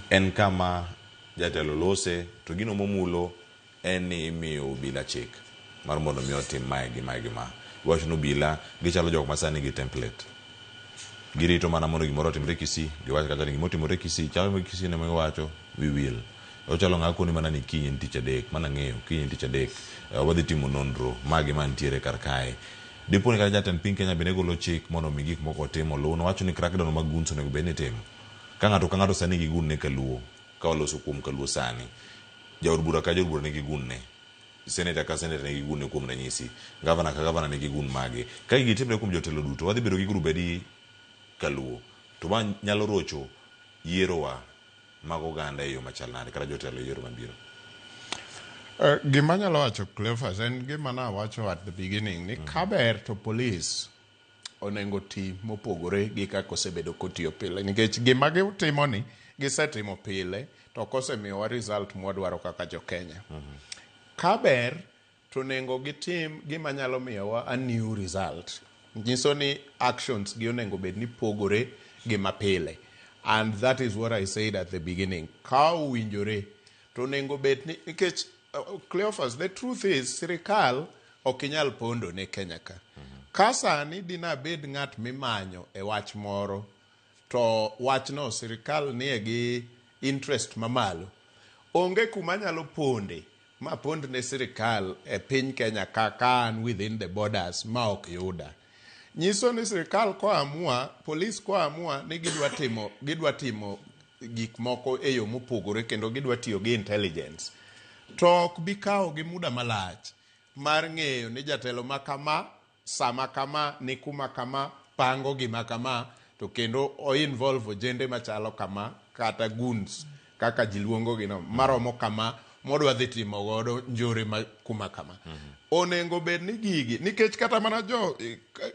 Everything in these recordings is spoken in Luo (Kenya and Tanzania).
En kama jatelo lose to gino momulo en ni imiyo obila chik mar mondo mi otim mae gi mae gi ma. Wach no obila gichalo jok masani gi template. Girito mana mondo gimoro otimre Kisii, giwacho kata ni gimoro otimore Kisii, chalo Kisii ne wacho we will. Ochalo ng'ako ni mana ni kiny en tich adek, mana ng'eyo kiny en tich adek. Wadhi timo nonro magi mantiere kar kae. Dipo ni kata jatend piny Kenya bende golo chik mondo mi gik moko timo luwo. Wacho ni crackdown mag guns onego bed ni timo. Ka ng'ato sani gi gun ne kaluo, ka oloso kuom kaluo sani. Jaod bura ka jaod bura ne gi gun ne. Senator ka senator ne gi gun ne kuom ranyisi. Governor ka governor ne gi gun mage. Ka gitimre kuom jotelo duto, wadhi bedo gi grube di kaluo. To ma nyalo rocho yiero wa mag oganda e yo machal nade kata jotelo yiero mabiro. Gima nyalo wacho Cleophas en gima na wacho at the beginning ni kaber to police onengo ti mopogore gi kaka osebedo kotiyo pile nikech gima gitimo ni gisetimo pile to kosemiyowa result mwadwaro kaka jo Kenya. Kaber to nengo gitim gima nyalo miyowa a new result. Nyiso ni actions gi onengo bed ni pogore gima pile. And that is what I said at the beginning. Ka uwinjore to nengo bed ni nikech Cleophas, the truth is sirikal okinyal pondo ne Kenya ka. Kasa ni dina bed ng'at mimanyo e wach moro to wach no sirikal nie gi interest mamalo. Onge kuma nyalo ponde ma pond ne sirikal e piny Kenya kan within the borders ma ok yuda. Nyiso ni sirikal ko amua, police ko amua ni gidwa timo gik moko e yo mopogore kendo gidwa tiyo gi intelligence. To ok bi kawo gi muda malach mar ng'eyo ni jatelo makama, sama kama, ni kuma kama, pango gima kama, to kendo o involve ojende machalo kama, kata goons, kaka jiluongo gino, maromo kama, modwa dhi timo godo njore kuma kama. Onengo bed ni gigi, nikech kata mana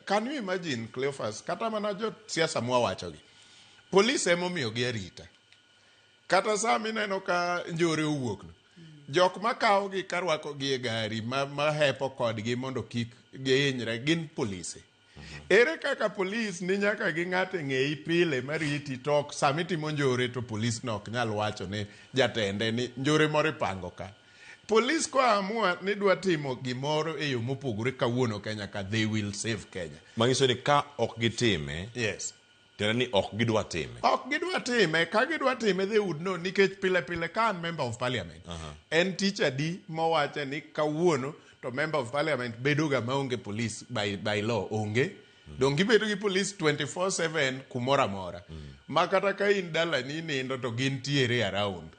can you imagine Cleophas, kata mana siasa mwawacho gi. Police emomiyo gi arita. Kata sami neno ka njore uwuok no. Jok makawo gi karwako gi e gari ma hepo kodgi mondo kik gihinyre gin polise. Ere kaka polis ni nyaka gi ng'ate ng'eyi pile mariti tok sami timo njore to polis nok nyal wacho ne jatende ni njore moro pango ka. Polis ko amua ni dwa timo gimoro e yo mopogore kawuono Kenya ka they will save Kenya. Mangiso ni ka ok gitime. Yes. Tena ni ok gidwa time. Ok gidwa time, ka gidwa time they would know nikech pile kan member of parliament. En teacher di mowache ni kawuono to member of parliament bedo ga maonge police by law onge. Dongi bedo gi police 24/7 kumora mora. Makata ka in dala ni nindo to gin tiere around.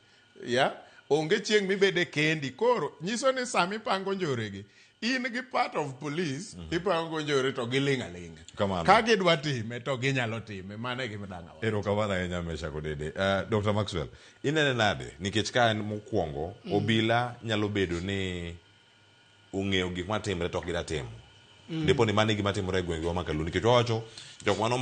Ya? Onge chieng mibede kendi. Koro nyiso ni sami pango njoregi. In gi part of police, ipango njore to gilinga linga. Ka gidwa time to ginyalo time, mane gima danga wa. Ero kawada enya Meshack Odede. Dr. Maxwell, inene nade, nikech ka en mokwongo, obila nyalo bedo ni ung'eyo gik matimre to ok gida timo. Depo ni mane gima timore e gwenge wa makalu, nikech wawacho jok mano